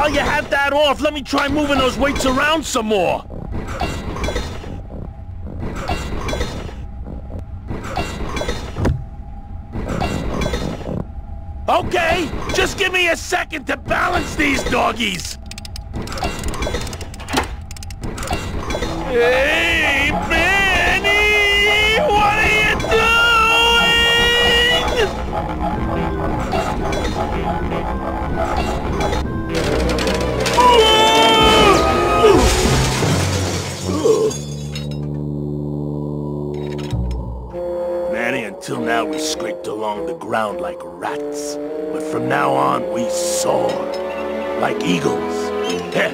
While you have that off, let me try moving those weights around some more. Okay, just give me a second to balance these doggies. Hey, Benny! What are you doing? Manny, until now we scraped along the ground like rats. But from now on, we soar. Like eagles. Heh.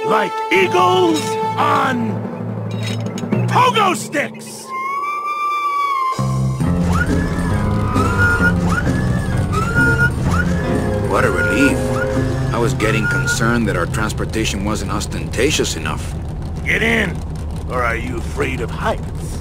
Like eagles on pogo sticks! What a relief. I was getting concerned that our transportation wasn't ostentatious enough. Get in! Or are you afraid of heights?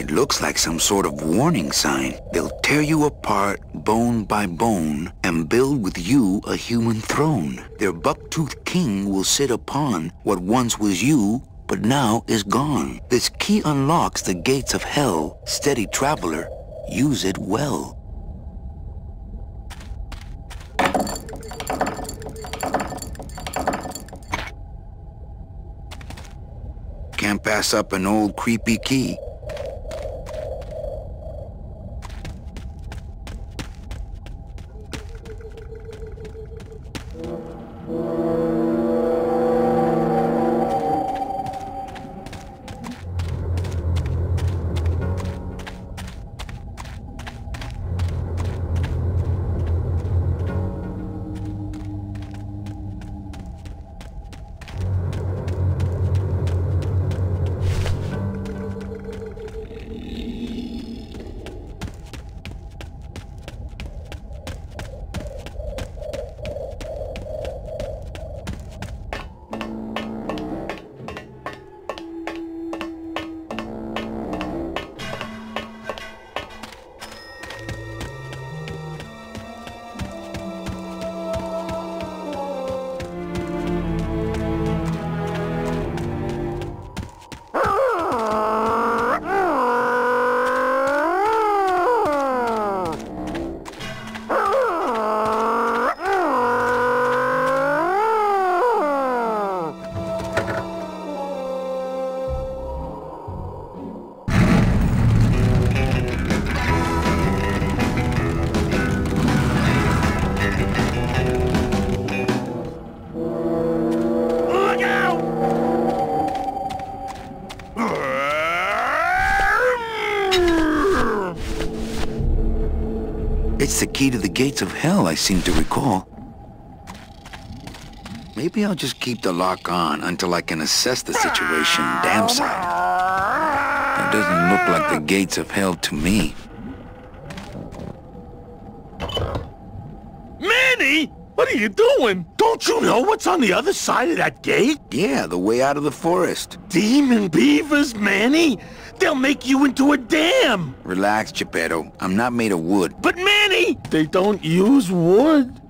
It looks like some sort of warning sign. They'll tear you apart bone by bone and build with you a human throne. Their buck-toothed king will sit upon what once was you, but now is gone. This key unlocks the gates of hell. Steady traveler, use it well. Can't pass up an old creepy key. It's the key to the gates of hell, I seem to recall. Maybe I'll just keep the lock on until I can assess the situation damn side. That doesn't look like the gates of hell to me. Manny! What are you doing? Don't you know what's on the other side of that gate? Yeah, the way out of the forest. Demon beavers, Manny! They'll make you into a dam! Relax, Geppetto. I'm not made of wood. But Manny! They don't use wood.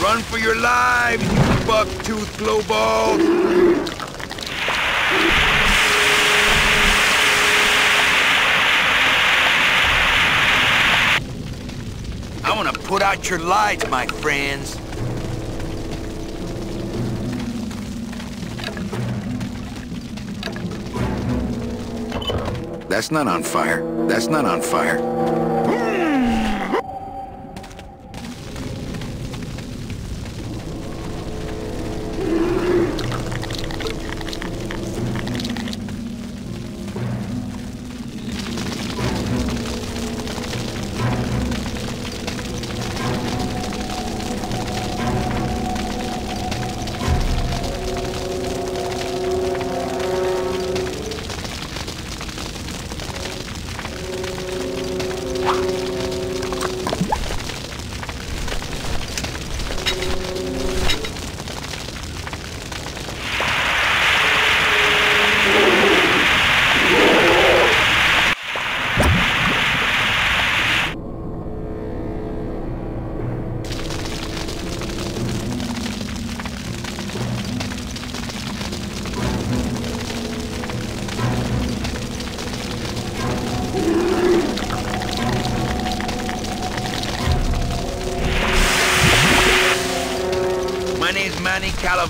Run for your lives, you buck-toothed glowballs! I want to put out your lights, my friends. That's not on fire. That's not on fire. My name's Manny Calav.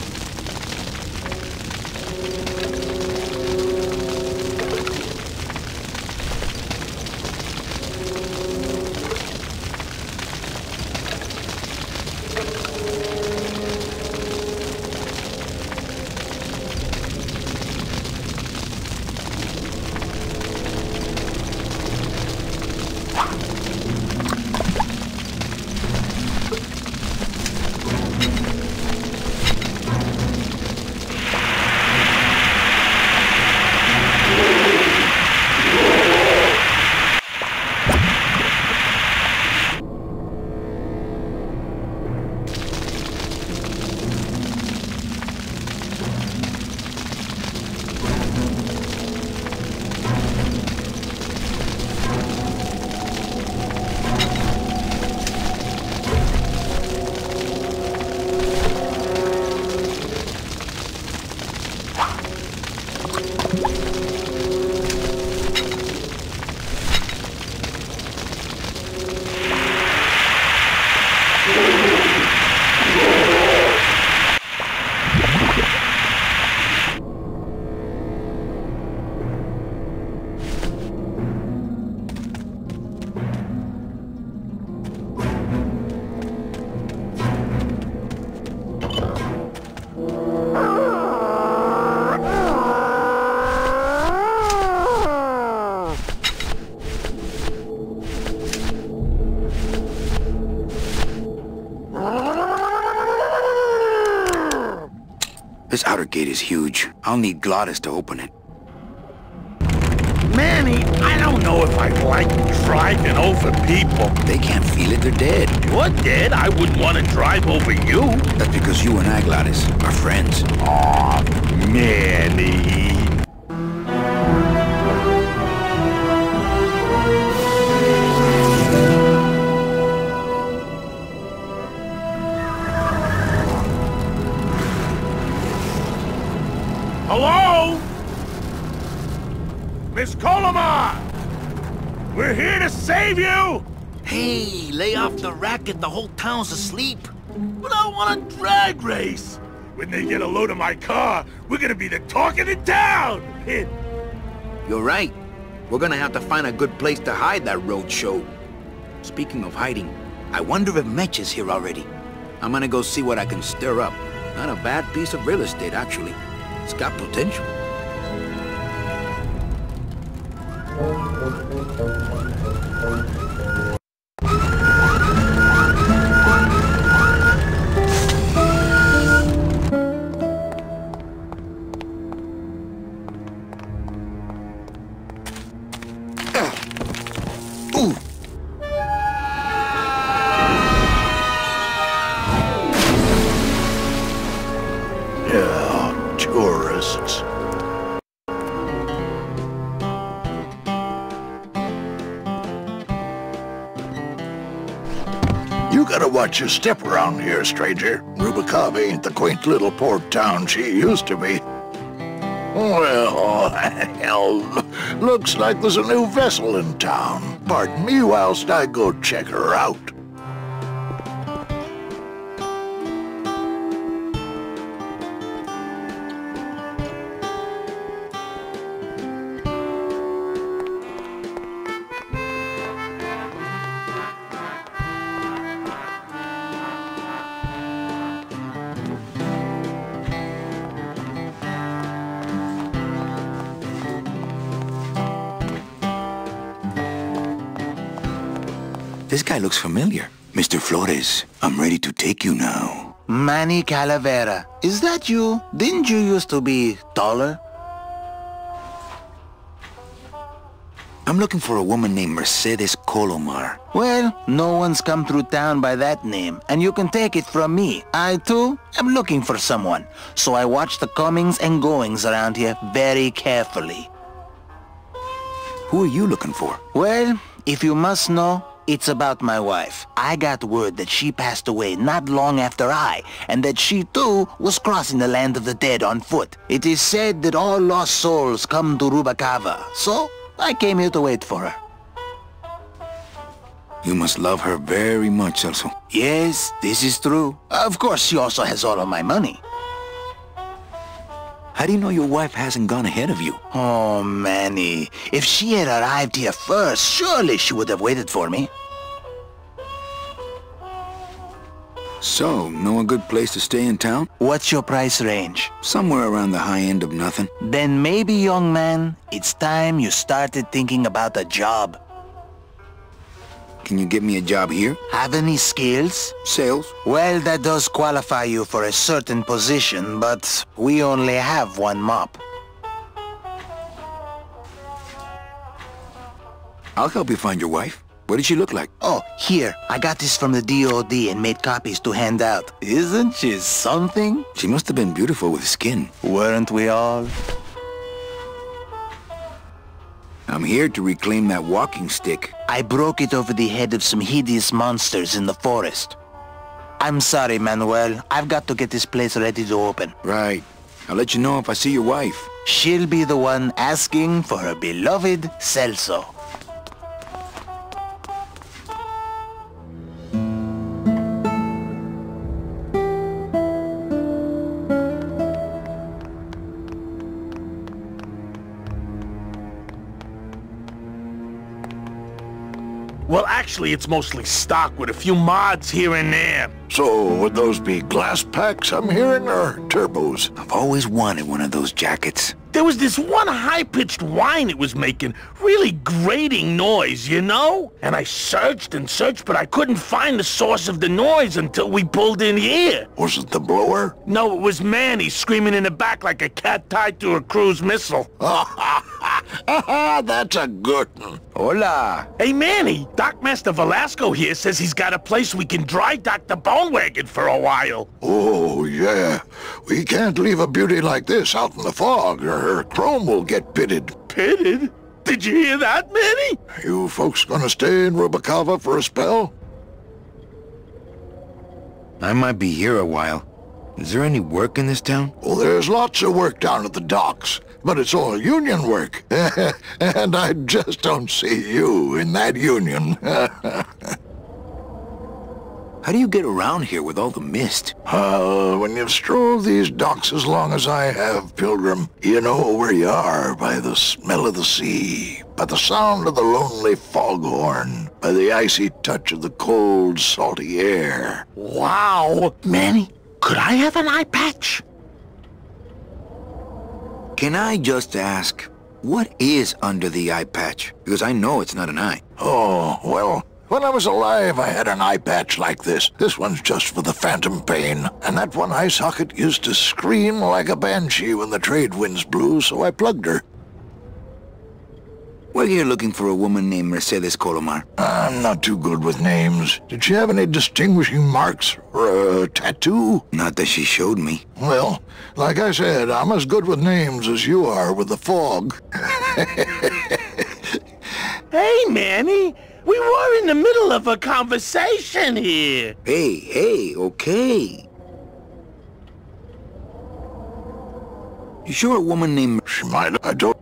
This outer gate is huge. I'll need Glottis to open it. Manny, I don't know if I like driving over people. They can't feel it, they're dead. You're dead. I wouldn't want to drive over you. That's because you and I, Glottis, are friends. Aw, Manny. Hello? Miss Colomar! We're here to save you! Hey, lay off the racket, the whole town's asleep. But I want a drag race! When they get a load of my car, we're gonna be the talk of the town! You're right. We're gonna have to find a good place to hide that road show. Speaking of hiding, I wonder if Mitch is here already. I'm gonna go see what I can stir up. Not a bad piece of real estate, actually. It's got potential. Ooh. Yeah, tourists. You gotta watch your step around here, stranger. Rubicava ain't the quaint little port town she used to be. Well, hell, looks like there's a new vessel in town. Pardon me whilst I go check her out. This guy looks familiar. Mr. Flores, I'm ready to take you now. Manny Calavera, is that you? Didn't you used to be taller? I'm looking for a woman named Mercedes Colomar. Well, no one's come through town by that name, and you can take it from me. I, too, am looking for someone, so I watch the comings and goings around here very carefully. Who are you looking for? Well, if you must know, it's about my wife. I got word that she passed away not long after I, and that she too was crossing the land of the dead on foot. It is said that all lost souls come to Rubicava, so I came here to wait for her. You must love her very much, Celso. Yes, this is true. Of course, she also has all of my money. How do you know your wife hasn't gone ahead of you? Oh, Manny. If she had arrived here first, surely she would have waited for me. So, know a good place to stay in town? What's your price range? Somewhere around the high end of nothing. Then maybe, young man, it's time you started thinking about a job. Can you get me a job here? Have any skills? Sales? Well, that does qualify you for a certain position, but we only have one mop. I'll help you find your wife. What did she look like? Oh, here. I got this from the DOD and made copies to hand out. Isn't she something? She must have been beautiful with skin. Weren't we all? I'm here to reclaim that walking stick. I broke it over the head of some hideous monsters in the forest. I'm sorry, Manuel. I've got to get this place ready to open. Right. I'll let you know if I see your wife. She'll be the one asking for her beloved Celso. Well, actually, it's mostly stock with a few mods here and there. So, would those be glass packs I'm hearing, or turbos? I've always wanted one of those jackets. There was this one high-pitched whine it was making, really grating noise, you know? And I searched and searched, but I couldn't find the source of the noise until we pulled in here. Was it the blower? No, it was Manny screaming in the back like a cat tied to a cruise missile. That's a good one. Hola. Hey, Manny, Dockmaster Velasco here says he's got a place we can dry dock the bone wagon for a while. Oh, yeah. We can't leave a beauty like this out in the fog, or her chrome will get pitted. Pitted? Did you hear that, Manny? You folks gonna stay in Rubacava for a spell? I might be here a while. Is there any work in this town? Well, there's lots of work down at the docks, but it's all union work. And I just don't see you in that union. How do you get around here with all the mist? When you've strolled these docks as long as I have, Pilgrim, you know where you are by the smell of the sea, by the sound of the lonely foghorn, by the icy touch of the cold, salty air. Wow. Manny, could I have an eye patch? Can I just ask, what is under the eye patch? Because I know it's not an eye. Oh, well, when I was alive, I had an eye patch like this. This one's just for the phantom pain. And that one eye socket used to scream like a banshee when the trade winds blew, so I plugged her. We're here looking for a woman named Mercedes Colomar. I'm not too good with names. Did she have any distinguishing marks or a tattoo? Not that she showed me. Well, like I said, I'm as good with names as you are with the fog. Hey, Manny, we were in the middle of a conversation here. Hey, okay. You sure a woman named... She might, I don't...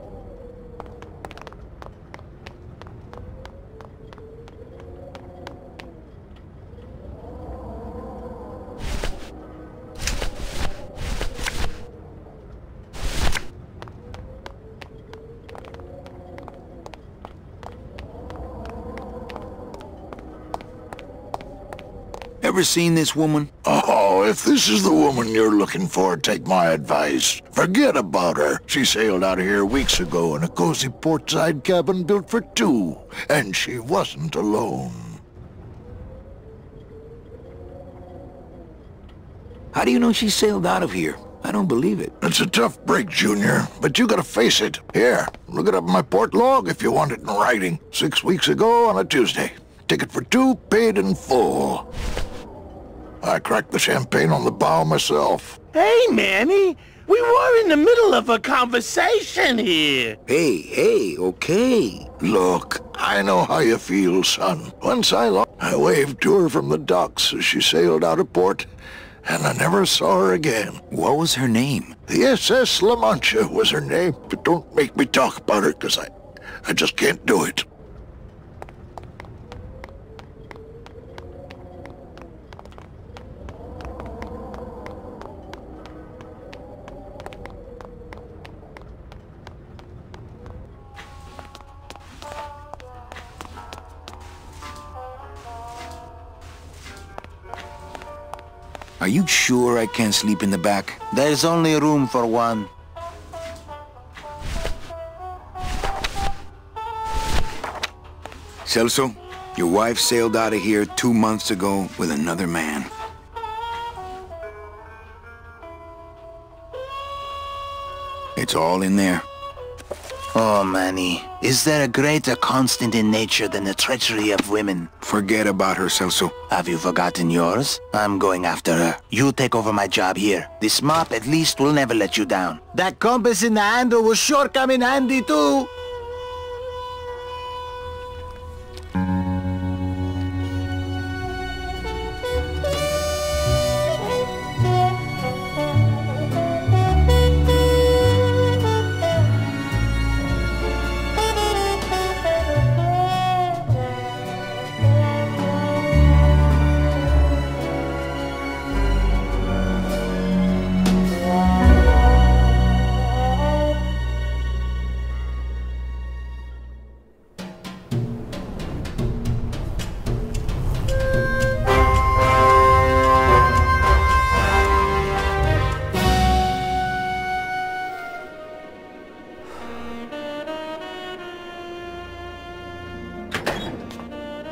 Ever seen this woman? Oh, if this is the woman you're looking for, take my advice. Forget about her. She sailed out of here weeks ago in a cozy portside cabin built for two, and she wasn't alone. How do you know she sailed out of here? I don't believe it. It's a tough break, Junior, but you gotta face it. Here, look it up in my port log if you want it in writing. 6 weeks ago on a Tuesday. Ticket for two, paid in full. I cracked the champagne on the bow myself. Hey, Manny, we were in the middle of a conversation here. Hey, okay. Look, I know how you feel, son. Once I waved to her from the docks as she sailed out of port, and I never saw her again. What was her name? The SS La Mancha was her name, but don't make me talk about her, because I just can't do it. Are you sure I can't sleep in the back? There's only room for one. Celso, your wife sailed out of here 2 months ago with another man. It's all in there. Oh, Manny, is there a greater constant in nature than the treachery of women? Forget about her, Celso. Have you forgotten yours? I'm going after her. You take over my job here. This mop at least will never let you down. That compass in the handle will sure come in handy too.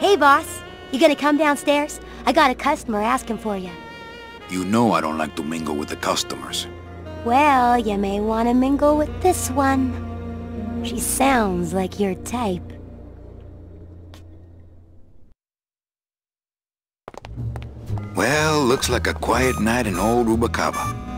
Hey, boss. You gonna come downstairs? I got a customer asking for you. You know I don't like to mingle with the customers. Well, you may want to mingle with this one. She sounds like your type. Well, looks like a quiet night in old Rubacaba.